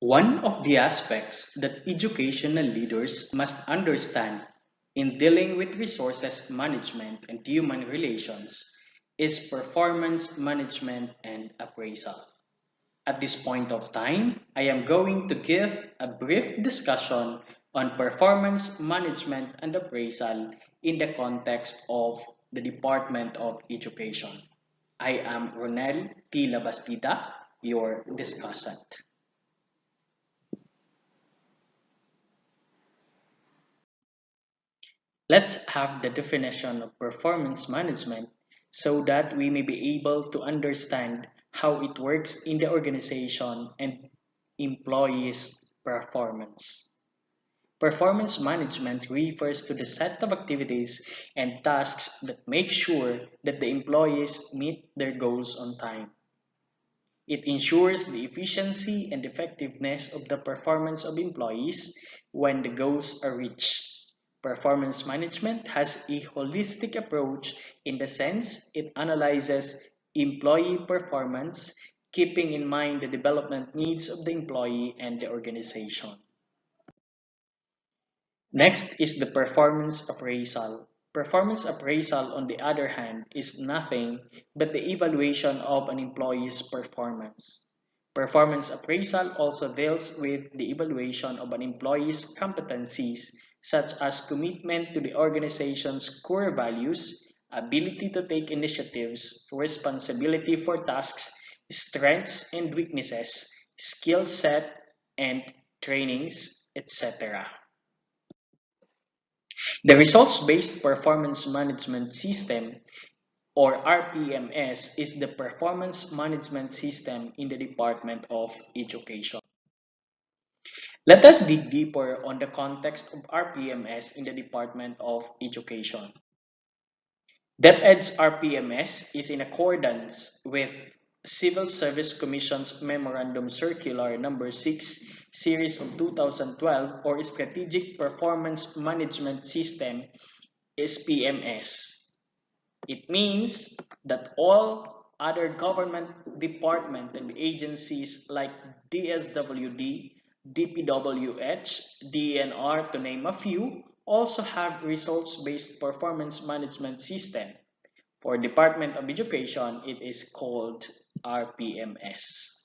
One of the aspects that educational leaders must understand in dealing with resources management and human relations is performance management and appraisal. At this point of time, I am going to give a brief discussion on performance management and appraisal in the context of the Department of Education. I am Ronel T. Labastida, your discussant. Let's have the definition of performance management so that we may be able to understand how it works in the organization and employees' performance. Performance management refers to the set of activities and tasks that make sure that the employees meet their goals on time. It ensures the efficiency and effectiveness of the performance of employees when the goals are reached. Performance management has a holistic approach in the sense it analyzes employee performance, keeping in mind the development needs of the employee and the organization. Next is the performance appraisal. Performance appraisal, on the other hand, is nothing but the evaluation of an employee's performance. Performance appraisal also deals with the evaluation of an employee's competencies, such as commitment to the organization's core values, ability to take initiatives, responsibility for tasks, strengths and weaknesses, skill set and trainings, etc. The results-based performance management system, or RPMS, is the performance management system in the Department of Education. Let us dig deeper on the context of RPMS in the Department of Education. DepEd's RPMS is in accordance with Civil Service Commission's Memorandum Circular Number 6, Series of 2012, or Strategic Performance Management System, SPMS. It means that all other government departments and agencies like DSWD, DPWH, DNR, to name a few, also have results-based performance management system. For Department of Education, it is called RPMS.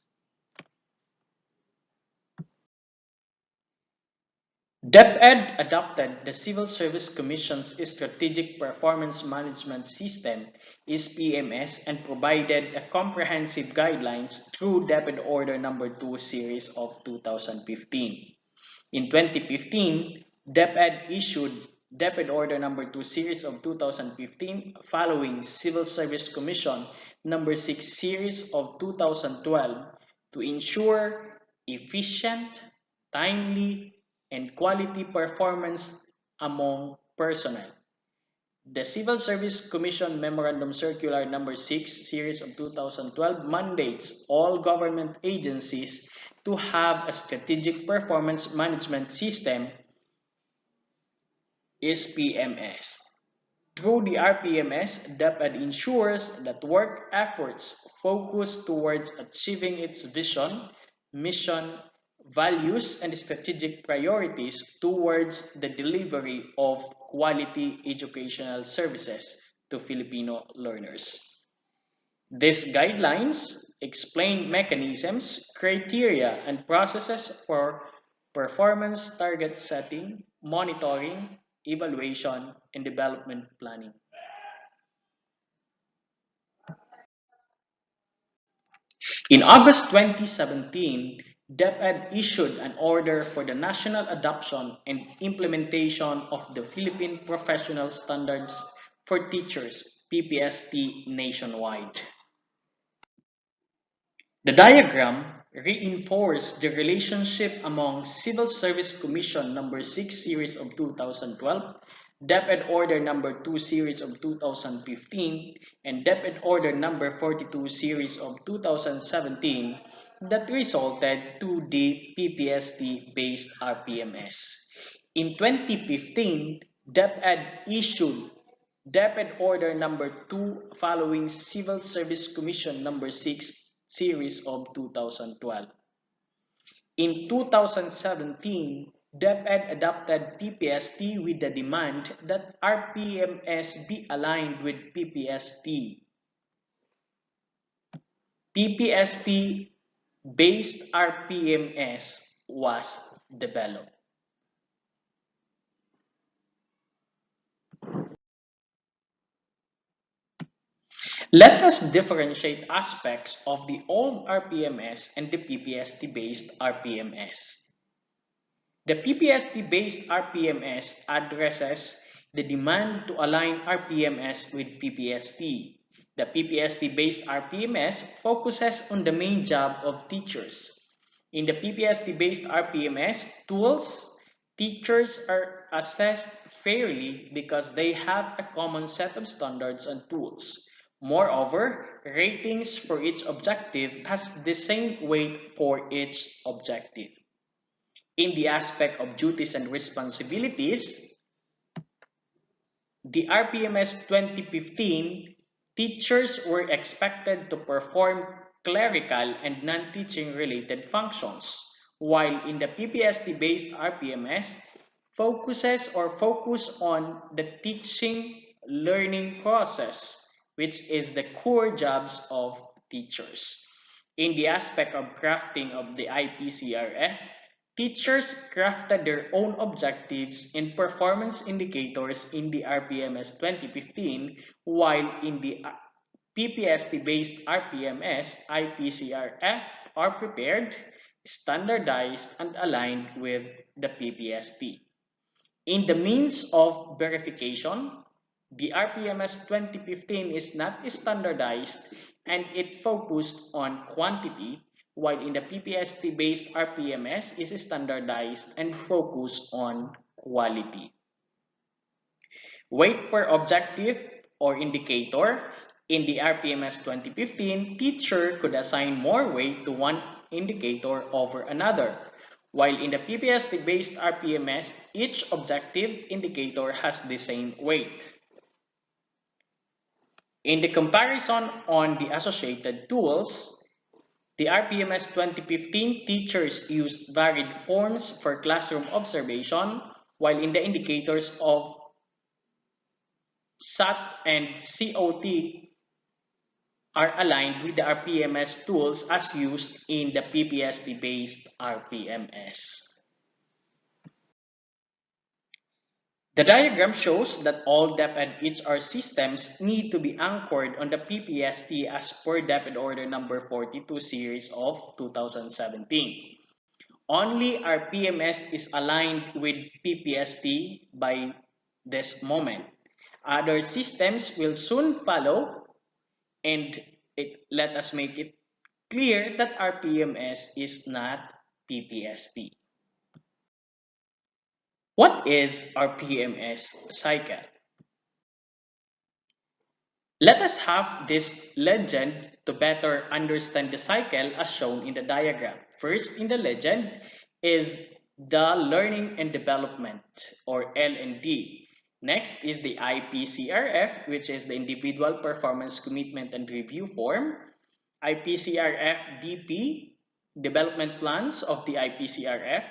DepEd adopted the Civil Service Commission's Strategic Performance Management System (SPMS) and provided a comprehensive guidelines through DepEd Order No. 2 Series of 2015. In 2015, DepEd issued DepEd Order No. 2 Series of 2015 following Civil Service Commission No. 6 Series of 2012 to ensure efficient, timely, and quality performance among personnel. The Civil Service Commission Memorandum Circular No. 6 Series of 2012 mandates all government agencies to have a strategic performance management system, SPMS. Through the RPMS, DepEd ensures that work efforts focus towards achieving its vision, mission, values, and strategic priorities towards the delivery of quality educational services to Filipino learners. These guidelines explain mechanisms, criteria, and processes for performance target setting, monitoring, evaluation, and development planning. In August 2017, DepEd issued an order for the national adoption and implementation of the Philippine Professional Standards for Teachers, PPST, nationwide. The diagram reinforced the relationship among Civil Service Commission No. 6 Series of 2012, DepEd Order No. 2 Series of 2015, and DepEd Order No. 42 Series of 2017 that resulted to the PPST-based RPMS. In 2015, DepEd issued DepEd Order No. 2 following Civil Service Commission No. 6 Series of 2012. In 2017, DepEd adopted PPST with the demand that RPMS be aligned with PPST. PPST-based RPMS was developed. Let us differentiate aspects of the old RPMS and the PPST-based RPMS. The PPST-based RPMS addresses the demand to align RPMS with PPST. The PPST-based RPMS focuses on the main job of teachers. In the PPST-based RPMS tools, teachers are assessed fairly because they have a common set of standards and tools. Moreover, ratings for each objective has the same weight for each objective. In the aspect of duties and responsibilities, the RPMS 2015, teachers were expected to perform clerical and non-teaching related functions, while in the PPST-based RPMS, focus on the teaching learning process, which is the core jobs of teachers. In the aspect of crafting of the IPCRF, teachers crafted their own objectives and performance indicators in the RPMS 2015, while in the PPST-based RPMS, IPCRF are prepared, standardized, and aligned with the PPST. In the means of verification, the RPMS 2015 is not standardized and it focused on quantity, while in the PPST-based RPMS is standardized and focused on quality. Weight per objective or indicator. In the RPMS 2015, teacher could assign more weight to one indicator over another, while in the PPST-based RPMS, each objective indicator has the same weight. In the comparison on the associated tools, the RPMS 2015 teachers used varied forms for classroom observation, while in the indicators of SAT and COT are aligned with the RPMS tools as used in the PPST-based RPMS. The diagram shows that all DepEd HR systems need to be anchored on the PPST as per DepEd Order number 42 series of 2017. Only RPMS is aligned with PPST by this moment. Other systems will soon follow, and let us make it clear that RPMS is not PPST. What is RPMS cycle? Let us have this legend to better understand the cycle as shown in the diagram. First in the legend is the learning and development, or L&D. Next is the IPCRF, which is the individual performance commitment and review form. IPCRF DP, development plans of the IPCRF.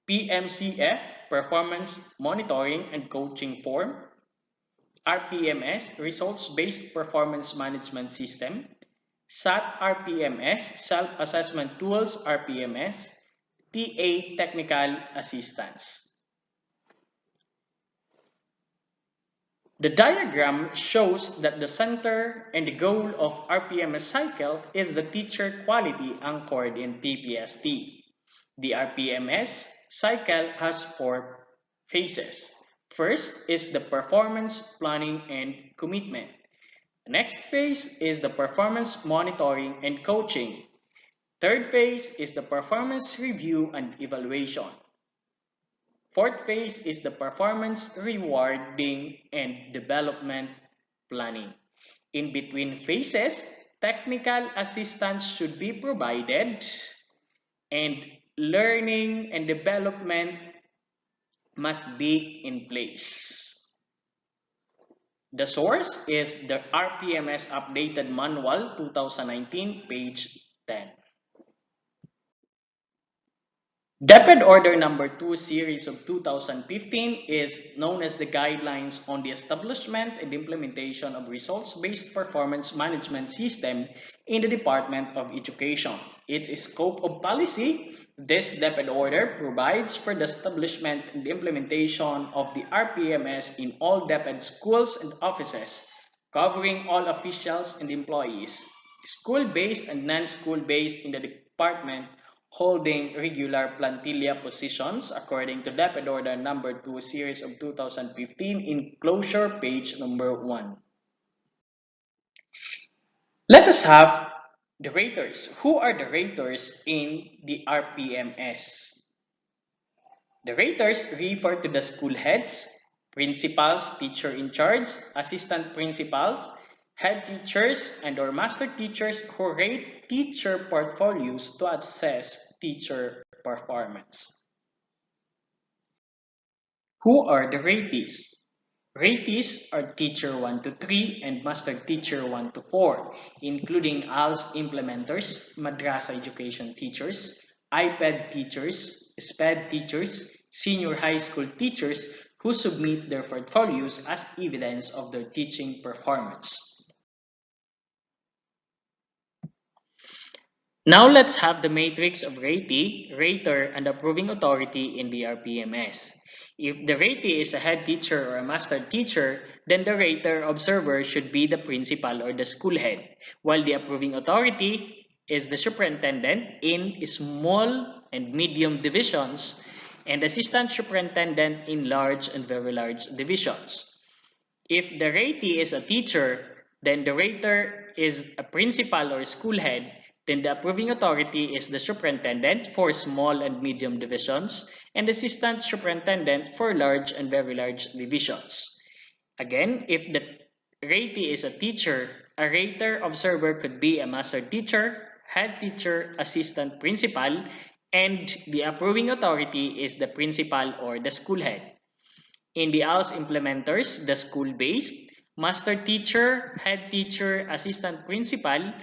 PMCF, performance monitoring and coaching form. RPMS, results-based performance management system. SAT RPMS, self-assessment tools RPMS. TA, technical assistance. The diagram shows that the center and the goal of RPMS cycle is the teacher quality anchored in PPST. The RPMS cycle has 4 phases. First is the performance planning and commitment. The next phase is the performance monitoring and coaching. Third phase is the performance review and evaluation. Fourth phase is the performance rewarding and development planning. In between phases, technical assistance should be provided, and learning and development must be in place. The source is the RPMS Updated Manual 2019, page 10. DepEd Order Number 2 Series of 2015 is known as the Guidelines on the Establishment and Implementation of Results-Based Performance Management System in the Department of Education. Its scope of policy, this DepEd Order provides for the establishment and implementation of the RPMS in all DepEd schools and offices, covering all officials and employees, school-based and non-school-based in the department, holding regular plantilla positions according to Deped Order Number 2 Series of 2015 in closure page number 1. Let us have the raters. Who are the raters in the RPMS? The raters refer to the school heads, principals, teacher in charge, assistant principals, head teachers, and or master teachers who rate teacher portfolios to assess teacher performance. Who are the ratees? Ratees are teacher 1 to 3 and master teacher 1 to 4, including ALS implementers, madrasa education teachers, iPad teachers, SPED teachers, senior high school teachers who submit their portfolios as evidence of their teaching performance. Now let's have the matrix of ratee, rater, and approving authority in the RPMS. If the ratee is a head teacher or a master teacher, then the rater observer should be the principal or the school head, while the approving authority is the superintendent in small and medium divisions and assistant superintendent in large and very large divisions. If the ratee is a teacher, then the rater is a principal or school head, then the approving authority is the superintendent for small and medium divisions and assistant superintendent for large and very large divisions. Again, if the ratee is a teacher, a rater observer could be a master teacher, head teacher, assistant principal, and the approving authority is the principal or the school head. In the ALS implementers, the school-based, master teacher, head teacher, assistant principal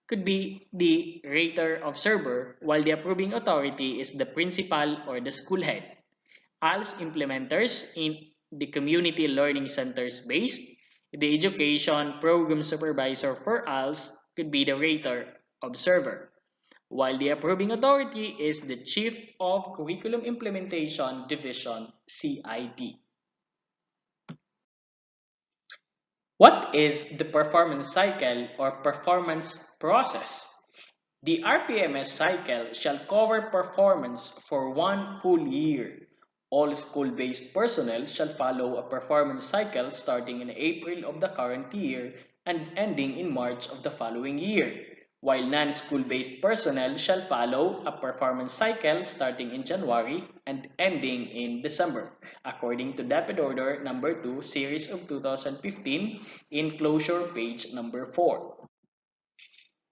could be the rater observer, while the approving authority is the principal or the school head. ALS implementers in the community learning centers based, the education program supervisor for ALS could be the rater observer, while the approving authority is the chief of curriculum implementation division CID. What is the performance cycle or performance process? The RPMS cycle shall cover performance for one whole year. All school-based personnel shall follow a performance cycle starting in April of the current year and ending in March of the following year, while non-school-based personnel shall follow a performance cycle starting in January and ending in December, according to Deped Order Number 2, Series of 2015, in closure page number 4.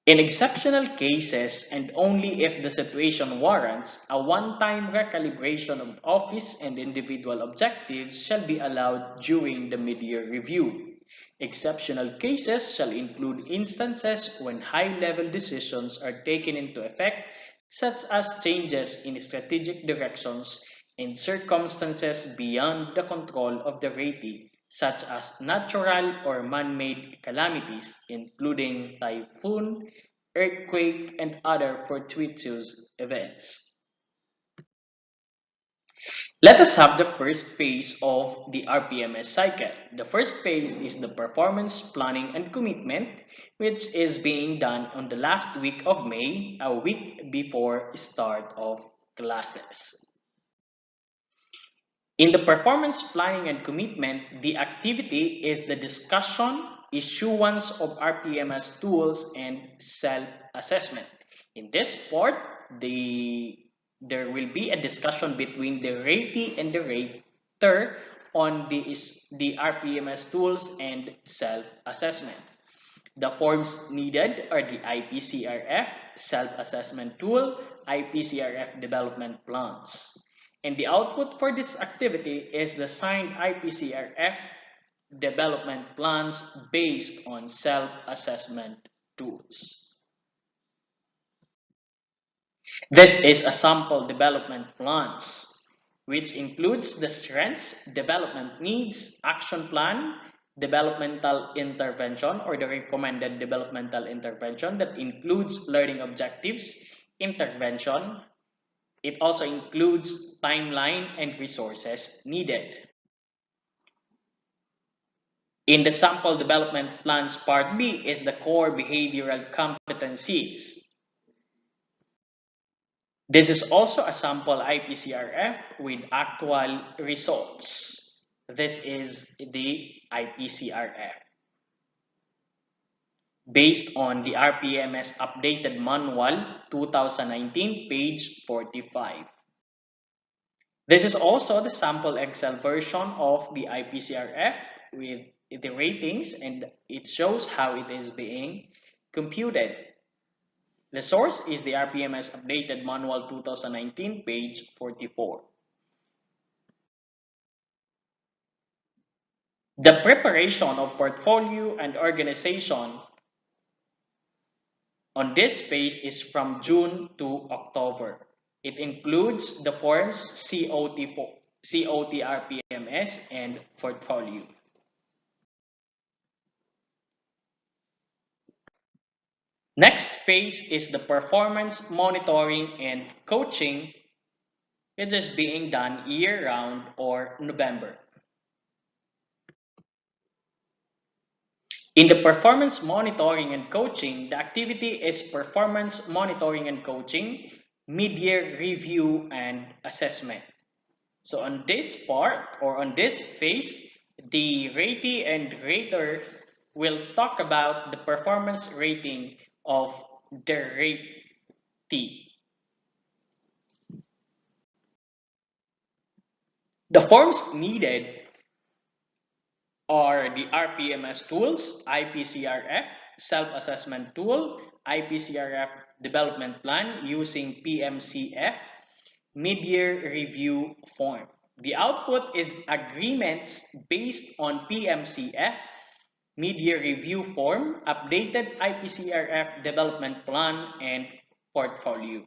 In exceptional cases and only if the situation warrants, a one-time recalibration of office and individual objectives shall be allowed during the mid-year review. Exceptional cases shall include instances when high-level decisions are taken into effect, such as changes in strategic directions and circumstances beyond the control of the ratee, such as natural or man-made calamities, including typhoon, earthquake, and other fortuitous events. Let us have the first phase of the RPMS cycle. The first phase is the performance planning and commitment, which is being done on the last week of May, a week before start of classes. In the performance planning and commitment, the activity is the discussion, issuance of RPMS tools, and self-assessment. In this part, there will be a discussion between the ratee and the rater on the RPMS tools and self-assessment. The forms needed are the IPCRF self-assessment tool, IPCRF development plans. And the output for this activity is the signed IPCRF development plans based on self-assessment tools. This is a sample development plans, which includes the strengths, development needs, action plan, developmental intervention or the recommended developmental intervention that includes learning objectives, intervention. It also includes timeline and resources needed. In the sample development plans, part B is the core behavioral competencies. This is also a sample IPCRF with actual results. This is the IPCRF based on the RPMS updated manual 2019 page 45. This is also the sample Excel version of the IPCRF with the ratings, and it shows how it is being computed. The source is the RPMS updated manual 2019 page 44. The preparation of portfolio and organization on this phase is from June to October. It includes the forms COT RPMS and portfolio. Next phase is the performance monitoring and coaching. It is being done year-round or November. In the performance monitoring and coaching, the activity is performance monitoring and coaching, mid-year review, and assessment. So on this part or on this phase, the ratee and rater will talk about the performance rating of the ratee. The forms needed are the RPMS tools, IPCRF, self-assessment tool, IPCRF development plan using PMCF, mid-year review form. The output is agreements based on PMCF, mid-year review form, updated IPCRF development plan, and portfolio.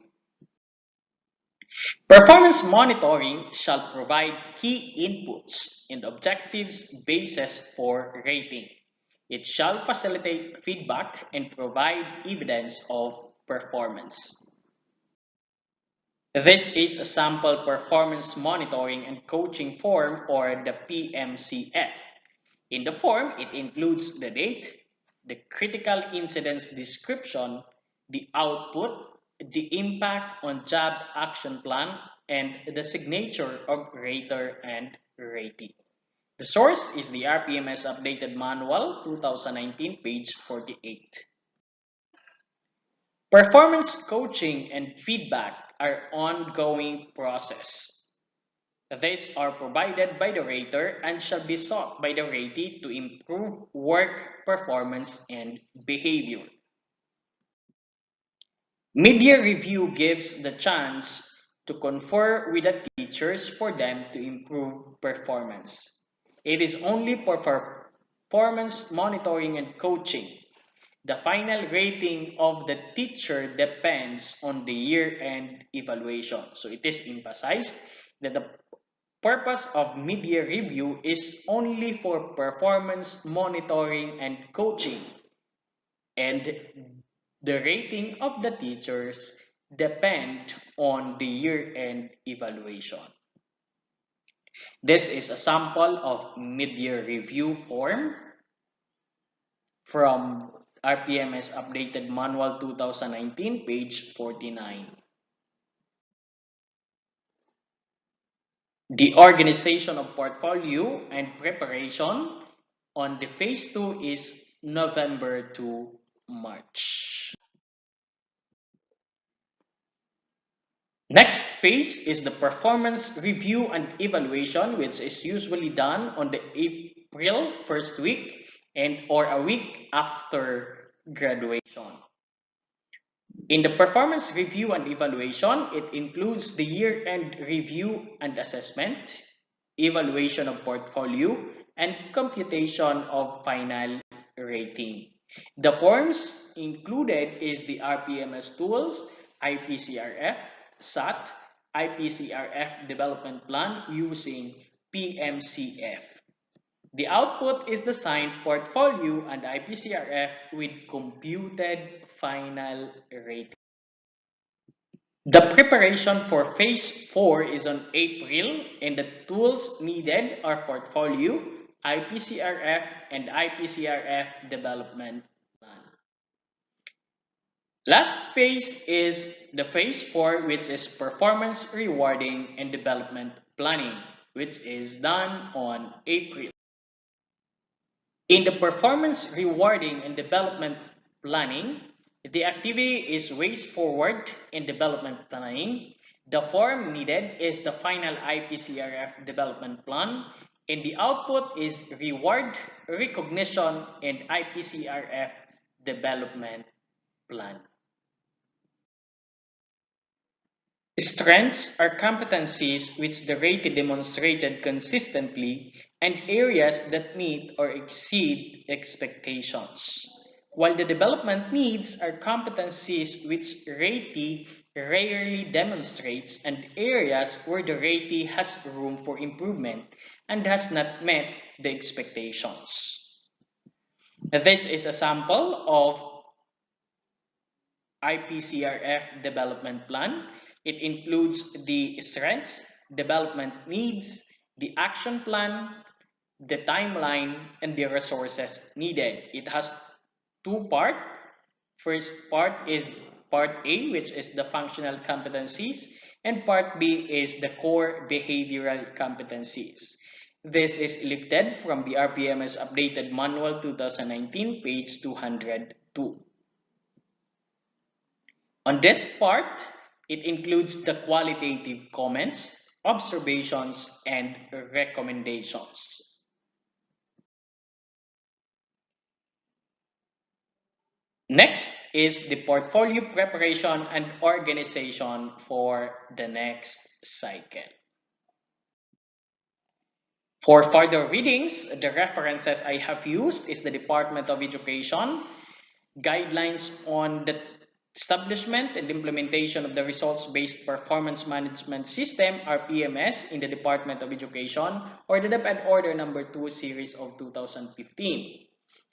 Performance monitoring shall provide key inputs and objectives basis for rating. It shall facilitate feedback and provide evidence of performance. This is a sample performance monitoring and coaching form or the PMCF. In the form, it includes the date, the critical incidents description, the output, the impact on job action plan, and the signature of rater and ratee. The source is the RPMS Updated Manual 2019 page 48. Performance coaching and feedback are ongoing process. These are provided by the rater and shall be sought by the ratee to improve work performance and behavior. Mid-year review gives the chance to confer with the teachers for them to improve performance. It is only for performance monitoring and coaching. The final rating of the teacher depends on the year-end evaluation. So it is emphasized that the purpose of mid-year review is only for performance monitoring and coaching, and the rating of the teachers depend on the year-end evaluation. This is a sample of mid-year review form from RPMS Updated Manual 2019, page 49. The organization of portfolio and preparation on the phase 2 is November to March. Next phase is the performance review and evaluation, which is usually done on the April first week and or a week after graduation. In the performance review and evaluation, it includes the year-end review and assessment, evaluation of portfolio, and computation of final rating. The forms included is the RPMS tools, IPCRF, SAT, IPCRF development plan using PMCF. The output is the signed portfolio and IPCRF with computed final rating. The preparation for Phase 4 is on April, and the tools needed are portfolio, IPCRF, and IPCRF development plan. Last phase is the Phase 4, which is performance rewarding and development planning, which is done on April. In the performance rewarding and development planning, the activity is ways forward in development planning. The form needed is the final IPCRF development plan, and the output is reward, recognition, and IPCRF development plan. Strengths are competencies which the ratee demonstrated consistently and areas that meet or exceed expectations. While the development needs are competencies which ratee rarely demonstrates and areas where the ratee has room for improvement and has not met the expectations. This is a sample of IPCRF development plan. It includes the strengths, development needs, the action plan, the timeline, and the resources needed. It has two parts. First part is part A, which is the functional competencies, and part B is the core behavioral competencies. This is lifted from the RPMS Updated Manual 2019, page 202. On this part, it includes the qualitative comments, observations, and recommendations. Next is the portfolio preparation and organization for the next cycle. For further readings, the references I have used is the Department of Education, guidelines on the establishment and implementation of the Results-Based Performance Management System, RPMS, in the Department of Education, or the DepEd Order Number 2 Series of 2015.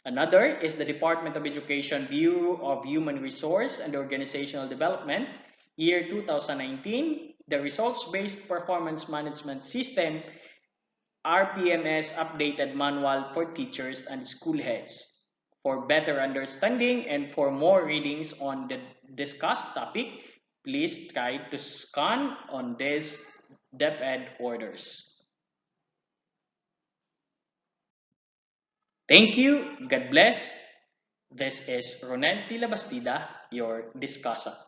Another is the Department of Education Bureau of Human Resource and Organizational Development, year 2019, the Results-Based Performance Management System, RPMS Updated Manual for Teachers and School Heads. For better understanding and for more readings on the discussed topic, please try to scan on these DepEd orders. Thank you. God bless. This is Ronel Tila Bastida, your discussant.